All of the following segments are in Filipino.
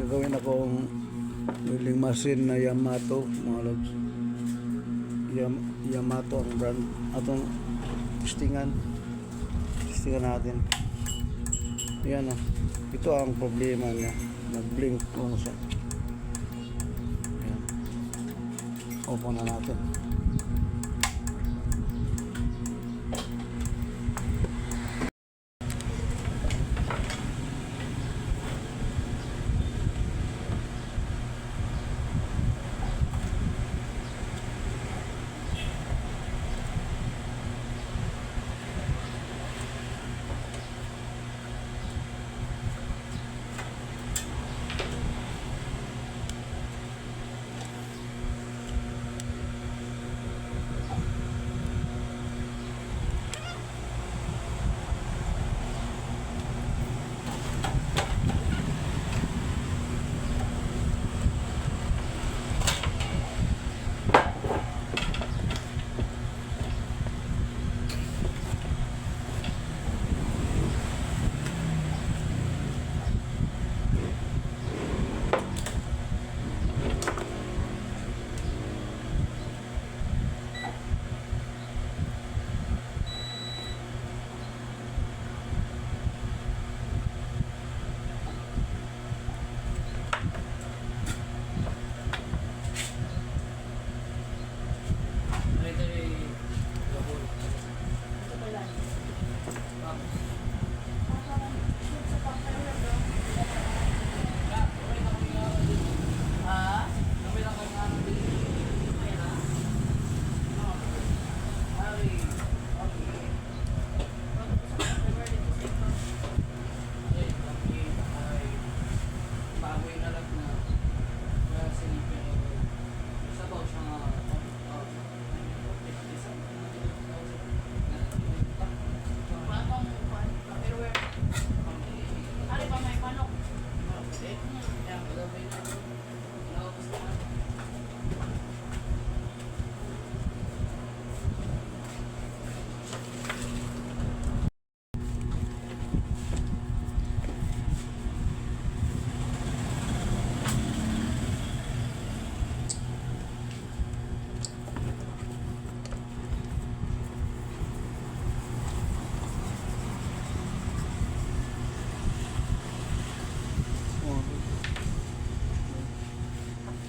gagawin akong drilling machine na Yamato, mga lods. Yamato ang brand. Atong testingan natin. Yan oh. Ito ang problema niya, nag-blink kung siya. Ayan. Open na natin.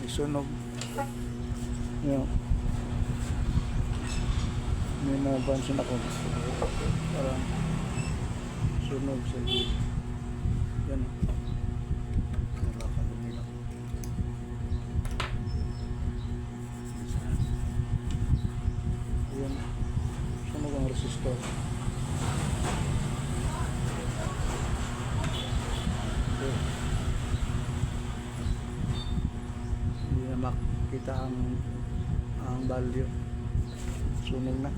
Sunog. Yan. May nabansin ako. Parang sunog sa yan. Nakakadumi lang. Yan. Sunog ang resistor. Okay. Makita ang value, sunog na.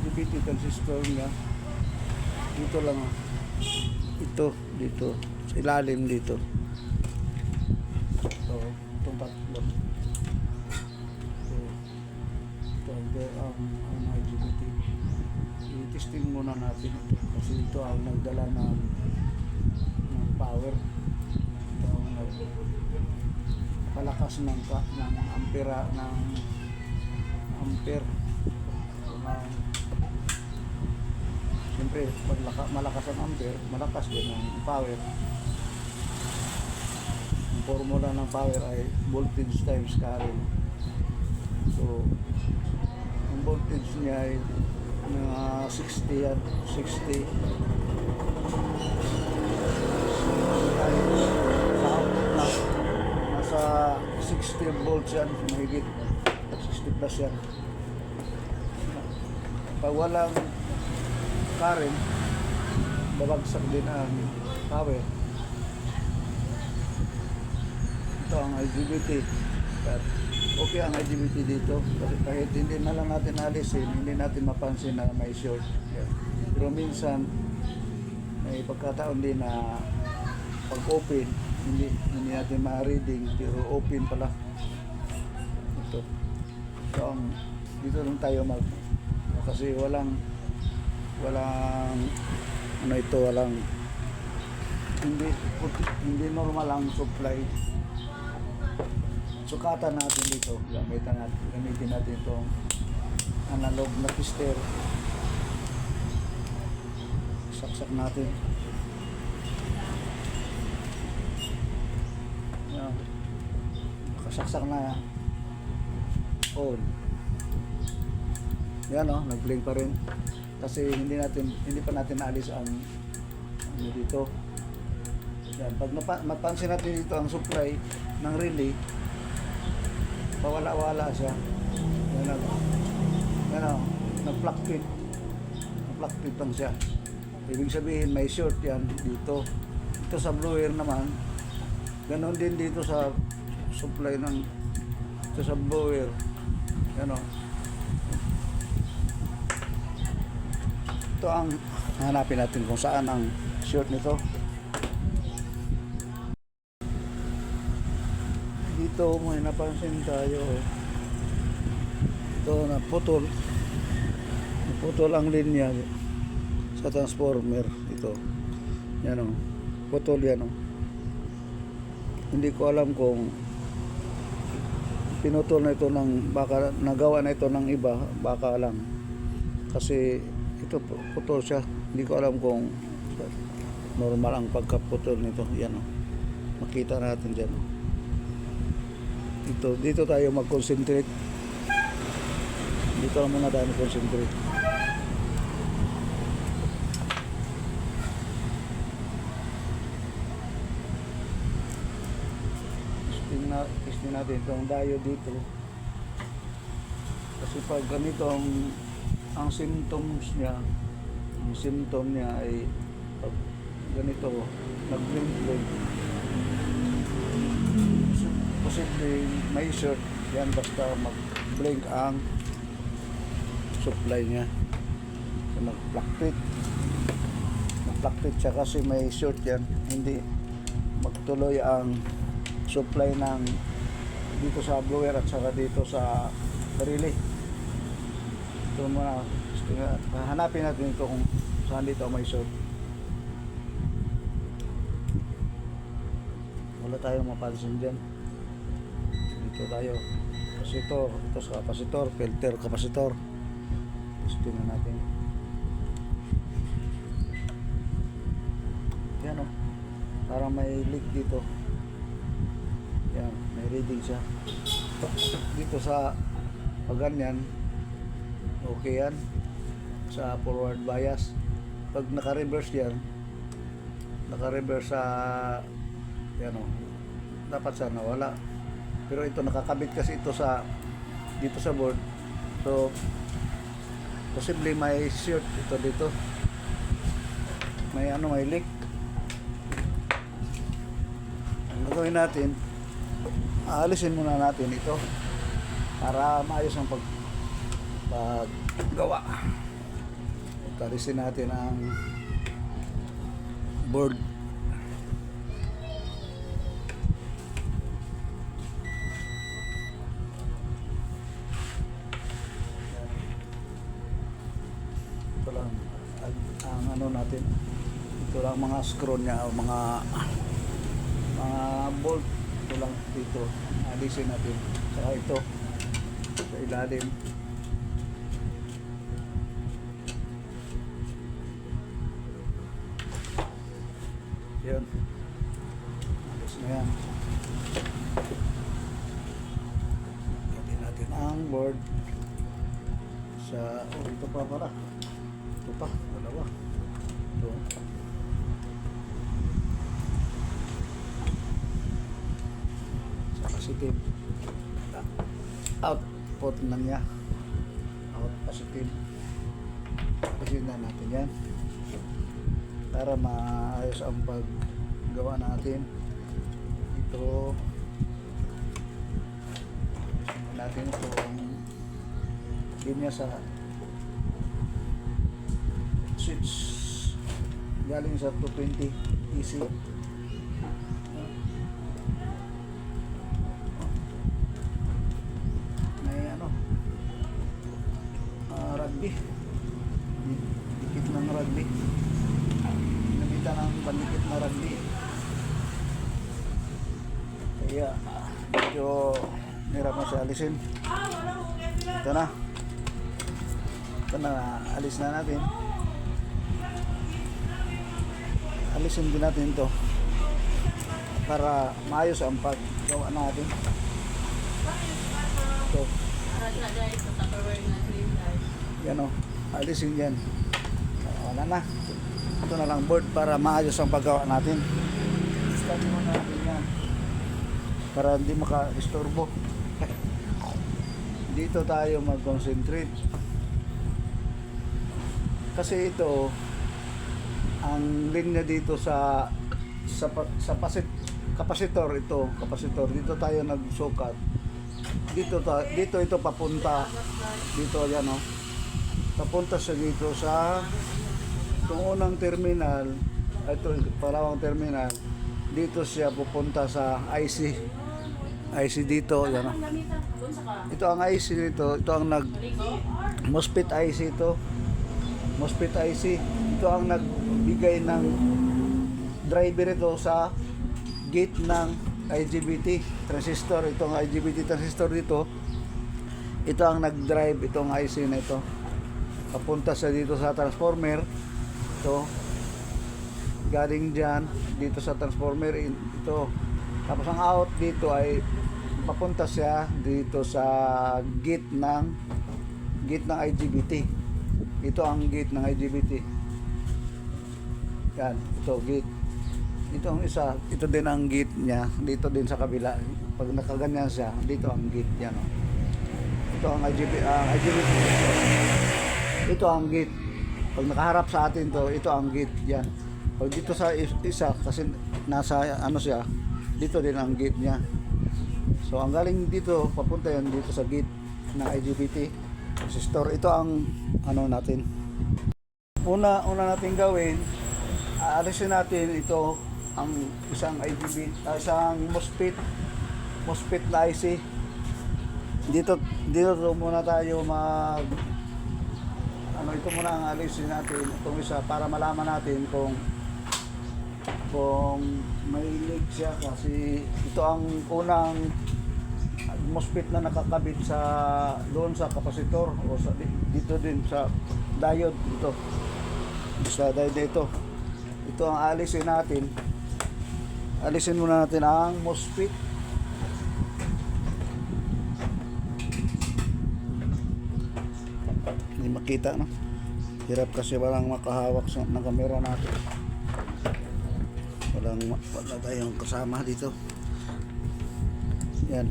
IGBT transistor niya dito lang dito sa ilalim dito. So itong tatlo ito ang IGBT. I-testing muna natin ito kasi ito ang nagdala ng power. Ito ang palakas ng ampera ng ampere. Siyempre, pag malakas ang ampere, malakas din ang power. formula ng power ay voltage times current. So, ang voltage niya ay mga 60 yan, 60. Ay, sa output na, nasa 60 volts yan, mahigit 60 plus yan. Pag walang current, babagsak din ang power. Ito ang IGBT. But okay ang IGBT dito kasi kahit hindi na lang natin alisin, hindi natin mapansin na may short. Yeah. Pero minsan may pagkataon din na pag open hindi natin ma-reading pero open pala ito. So dito lang tayo kasi walang ano ito, hindi normal ang supply. Sukatan natin dito, gamitin natin itong analog na tester. Saksak natin. Yan. Nakasaksak na yan. On. Yan o, nag-blink pa rin. Kasi hindi pa natin alis ang ano dito. Yan, pag mapansin natin dito ang supply ng relay, pawala-wala siya. Yan o, nag-fluctuate lang siya. Ibig sabihin may short yan dito. Ito sa blower naman, ganon din dito sa supply ng ito sa blower. Yan o. Ito ang hanapin natin kung saan ang short nito. Dito may napansin tayo. Ito naputol ang linya sa transformer. Ito yan o, putol yan o. Hindi ko alam kung pinutol na ito ng, baka nagawa na ito ng iba, baka lang kasi ito putol siya. Hindi ko alam kung normal ang pagkaputol nito. Yan o, makita natin dyan o. Dito tayo mag-concentrate. Dito lang muna tayo mag-concentrate. Testing natin itong diode dito. Kasi pag ganito ang symptoms niya, ang symptom niya ay pag ganito nag-blink, posible may short yan basta mag-blink ang supply niya. So mag-fluctuate siya kasi may short yan, hindi magtuloy ang supply ng dito sa blower at saka dito sa relay. Ito muna, hanapin natin ito kung saan dito may short. Wala tayong mapansin dyan. Dito tayo kapasitor, ito sa kapasitor, filter kapasitor. Tingnan natin. Yan o, parang may leak dito. Yan, may reading siya. Dito sa pag ganyan, okay yan sa forward bias. Pag naka-reverse yan, naka-reverse sa yan o, dapat sana wala. Pero ito nakakabit kasi ito sa dito sa board. So posible may short ito dito. May may leak. Ang gagawin natin, aalisin muna natin ito para maayos ang paggawa. Alisin natin ang board. Ito lang ang ano natin. Ito lang mga screw niya o mga bolt. Ito lang dito. Alisin natin. Saka ito sa ilalim. Yun. Alis na yan. Lagyan natin ang board sa, ito pa pala. Ito pa, dalawa. Ito. Sa positive. Output na niya. Out positive. Kasi na natin yan. Para maayos ang paggawa natin. Ito. Natin itong linya sa switch galing sa 220 AC. May ano, rugby, dikit ng rugby, ginamitan ng pandikit na rugby, kaya medyo hirap na siya alisin. Ito na, alis na natin. Alisin din natin ito para maayos ang paggawa natin. Ito. Yan o, alisin yan. Wala na. Ito na lang board para maayos ang paggawa natin. Start muna natin yan para hindi maka-istorbo. Dito tayo mag-concentrate. Kasi ito ang linya dito sa kapasitor, ito kapasitor, dito tayo nagsukat, dito ito papunta dito, yan o, papunta siya dito sa itong unang terminal, ito palawang terminal, dito siya pupunta sa IC dito, yan o, ito ang IC dito, ito ang MOSFET IC, ito MOSFET IC, ito ang nagbigay ng driver ito sa gate ng IGBT transistor. Itong IGBT transistor dito, ito ang nag-drive itong IC na ito papunta sa dito sa transformer. Ito galing dyan dito sa transformer ito, tapos ang out dito ay papunta siya dito sa gate ng IGBT. Ito ang gate ng IGBT. Yan, ito gate. Ito ang isa, ito din ang gate niya, dito din sa kabila. Pag nakaganyan siya, dito ang gate yan. Oh. Ito ang IGBT. Ito ang gate. Pag nakaharap sa atin to, ito ang gate yan. Pag dito sa isa, kasi nasa ano siya, dito din ang gate niya. So ang galing dito, papunta yan dito sa gate ng IGBT resistor. Ito ang ano natin. Una natin gawin, aalisin natin ito ang isang isang MOSFET na IC. Dito muna tayo ito muna ang alisin natin itong isa para malaman natin kung may leak siya, kasi ito ang unang MOSFET na nakakabit sa doon sa kapasitor o sa, dito din sa diode dito. Sa diode ito ang alisin natin. Alisin muna natin ang MOSFET. Hindi makita, no? Hirap kasi walang makahawak ng camera natin. Wala tayong kasama dito. Yan.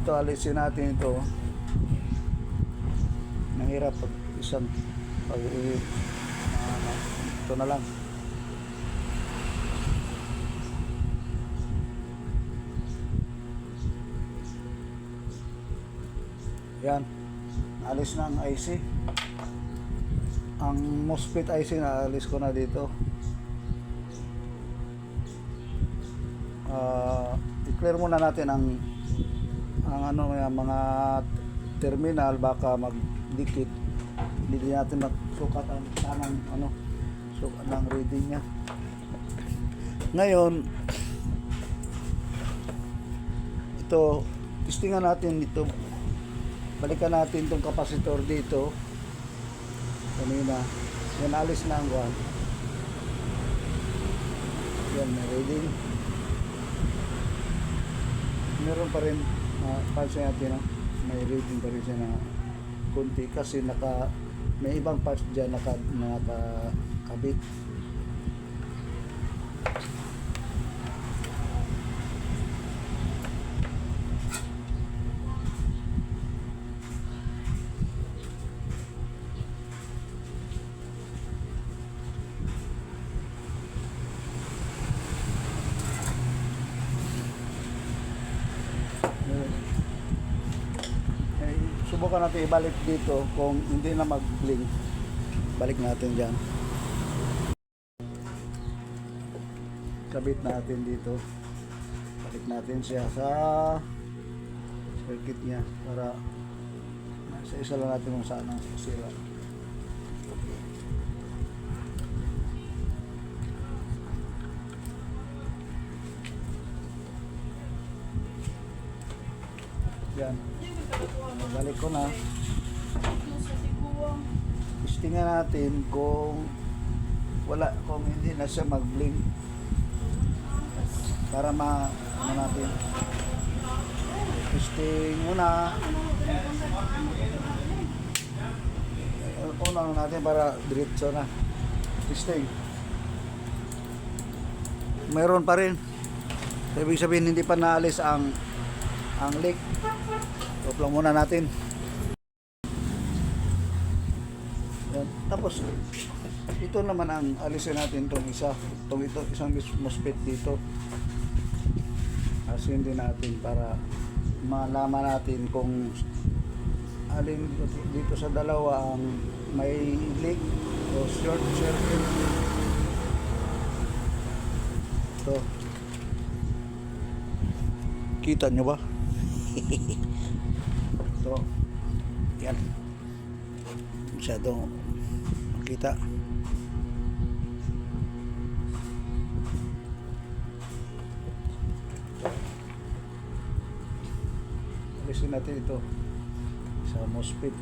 Ito alisin natin ito. Nahirap pag isang ito na lang. Yan. Alis na ang IC. Ang MOSFET IC na alis ko na dito. I-clear muna natin ang mga terminal, baka magdikit. Hindi natin magsukat ang tanang sukat ng reading niya. Ngayon ito, testingan natin dito. Balikan natin itong kapasitor dito. Kanina yan, alis na ang one. Yan, may reading. meron pa rin, pansin natin, no? May reading pa rin siya na kunti kasi may ibang parts dyan nakakabit. Subukan natin ibalik dito. Kung hindi na mag-blink, balik natin dyan, kabit natin dito, balik natin siya sa circuit nya para sa isa lang natin kung saan ang sira. Yan, balik ko na. Testingan natin kung hindi na siya mag-blink para ano natin. Testing muna. Unang natin para diretso na. Testing. Meron pa rin. Ibig sabihin hindi pa naalis ang leak. Stop lang muna natin. Yan. Tapos ito naman ang alisin natin itong isang MOSFET dito. Alisin din natin para malaman natin kung alin dito sa dalawa ang may leak o short circuit. Ito. Kita nyo ba? So, yan. Masyadong makita. Alisin natin ito sa MOSFET.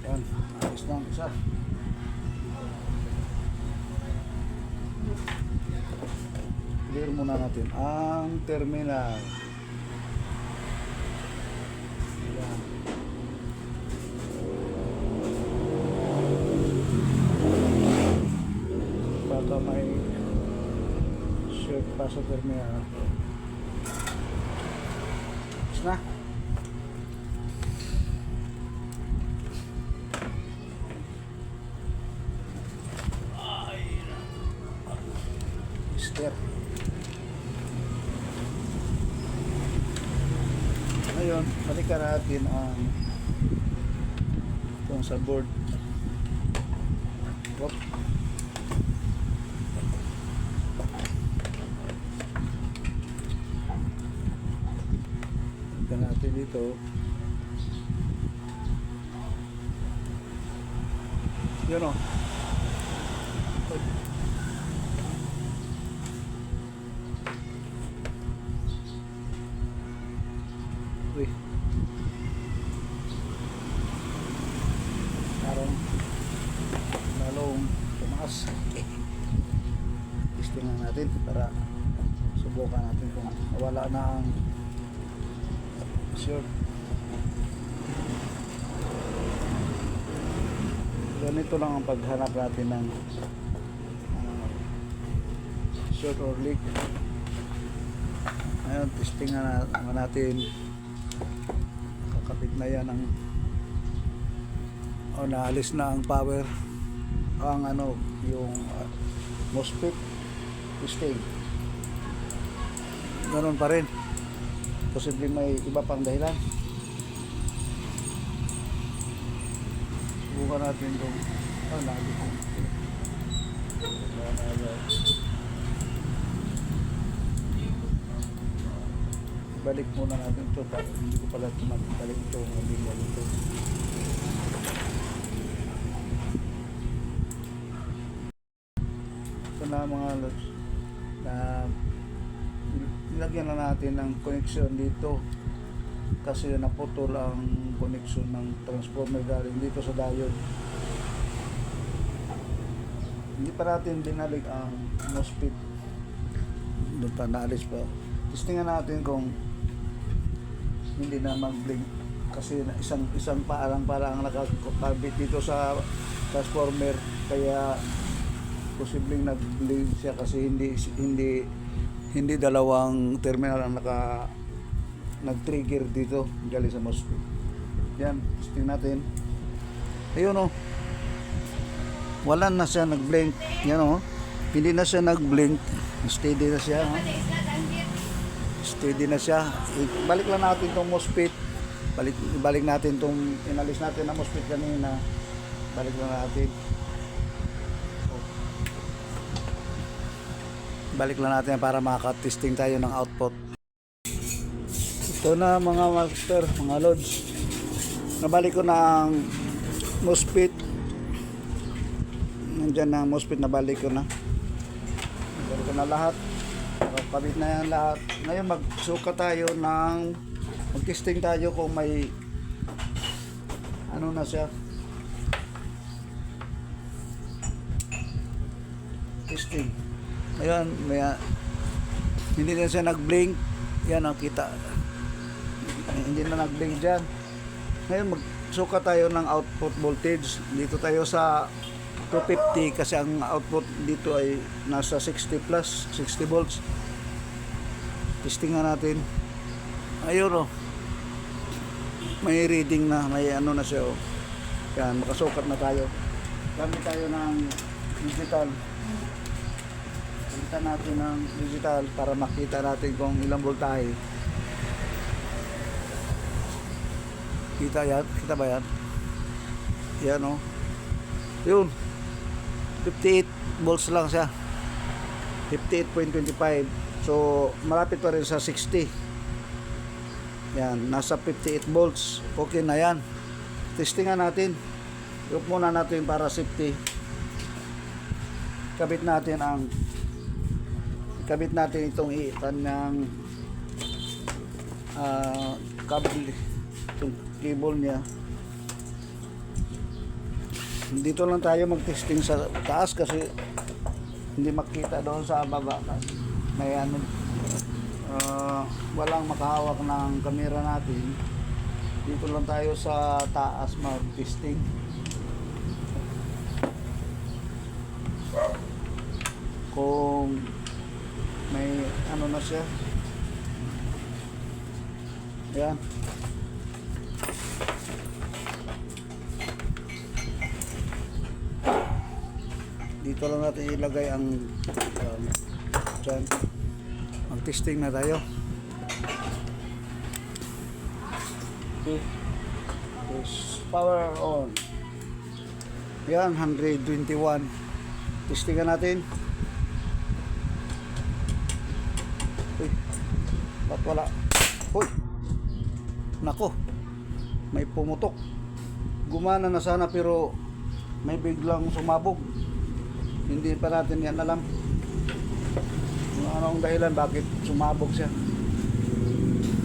Yan, alis na ang isa. Clear muna natin ang terminal. Yan. Baka may short pa sa terminal. Tapos na. Step. Ngayon, balikan natin ang itong sa board. Whoop. Balikan natin dito. Yun o. Uy. Parang lalong tumaas. Testingan natin para subukan natin kung wala na ang short. Ganito lang ang paghanap natin ng short or leak. Ngayon, testingan natin. Kakabit na yan ang naalis na ang power, ang yung MOSFET. Testing. Ganun pa rin, posible may iba pang dahilan. Subukan natin kung balik muna natin ito. Hindi ko pala balik ito. Hindi mo ito. Ito na mga lods na nilagyan na natin ng connection dito kasi naputol ang yung connection ng transformer galing dito sa diode. Hindi pa natin binalik ang MOSFET. Doon pa naalis pa. Testingan natin kung hindi na mag-blink kasi isang parang nakakabit dito sa transformer, kaya posibleng nag-blink siya kasi hindi dalawang terminal ang nag-trigger dito galing sa MOSFET. Yan, testing natin. Ayun, oh. Wala na siya nag-blink. Yan, oh. Hindi na siya nag-blink. Steady na siya, oh. Steady na siya. Balik lang natin tong MOSFET. Balik natin tong inalis natin na MOSFET kanina. Balik lang natin. Balik lang natin para makaka-testing tayo ng output. Ito na mga master, mga lods. Nabalik ko na ang MOSFET. Nandiyan na ang MOSFET, nabalik ko na. Nabalik ko na lahat. Kabit na yan lahat. Ngayon magsuka tayo ng mag-testing tayo kung may ano na siya. Testing. Ayan, hindi na siya nag-blink. Yan ang kita. Hindi na nag-blink dyan. Ngayon magsuka tayo ng output voltage. Dito tayo sa 250 kasi ang output dito ay nasa 60 plus, 60 volts. Testingan natin. Ayun, oh. May reading na, may ano na siya, oh. Yan, makasukat na tayo. Gamit tayo ng digital. Palitan natin ng digital para makita natin kung ilang voltahe. Kita yan? Kita ba yan? Yan, oh. Yun. 58 volts lang siya. 58.25. So, malapit pa rin sa 60. Yan, nasa 58 volts. Okay na yan. Testingan natin. Iup muna natin para safety. Kabit natin itong iitan ng cable, itong cable niya. Dito lang tayo mag-testing sa taas kasi hindi makita doon sa baba kasi may ano, walang makahawak ng camera natin. Dito lang tayo sa taas mag-testing. Kung may ano na siya. Yan. Dito lang natin ilagay ang dyan. Mag-testing na tayo. Okay. Power on. Yan, 121. Testingan natin. Uy, ba't wala? Uy, nako, may pumutok. Gumana na sana pero may biglang sumabog. Hindi pa natin yan alam kung anong dahilan bakit sumabog siya.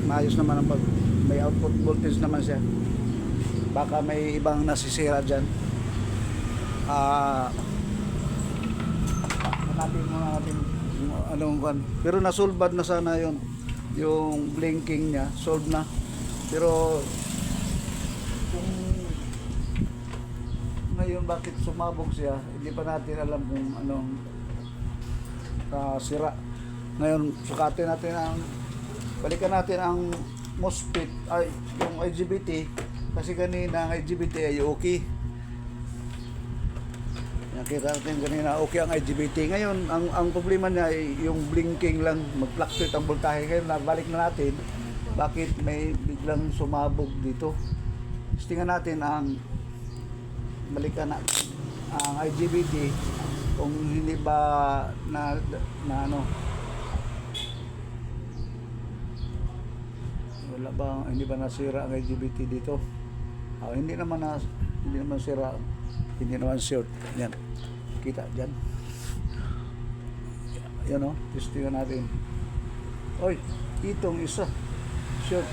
Maayos naman ang may output voltage naman siya. Baka may ibang nasisira dyan. Hanapin muna natin anong kan. Pero nasolved na sana yun. Yung blinking niya, solved na. Pero kung ngayon bakit sumabog siya, hindi pa natin alam kung anong sira. Ngayon sukatin natin balikan natin ang MOSFET ay yung IGBT kasi kanina ang IGBT ay okay. Nakita natin kanina okay ang IGBT. Ngayon ang problema niya ay yung blinking lang, mag-fluctuate ang voltahe. Ngayon nabalik na natin bakit may biglang sumabog dito. Tingnan natin balikan na ang IGBT kung hindi ba na ano, wala ba, hindi ba nasira ang IGBT dito? Hindi naman sira, hindi naman short. Yan, kita dyan. Yan, o, testingan natin. Oy, itong isa short.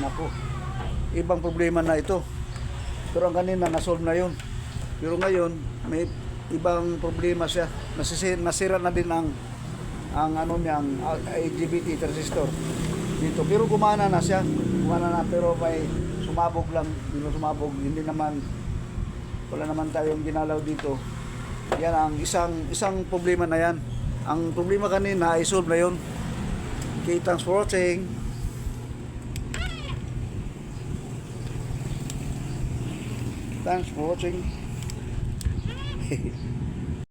Nako, ibang problema na ito. Pero ang kanina nasolve na yun. Pero ngayon may ibang problema siya. Nasira na din ang ano niya, ang IGBT transistor dito. Pero gumana na siya. Gumana na, pero may sumabog lang. Sumabog. Hindi naman, wala naman tayong ginalaw dito. Yan ang isang problema na yan. Ang problema kanina, i-solve na yun. Okay, thanks for watching. Thanks for watching.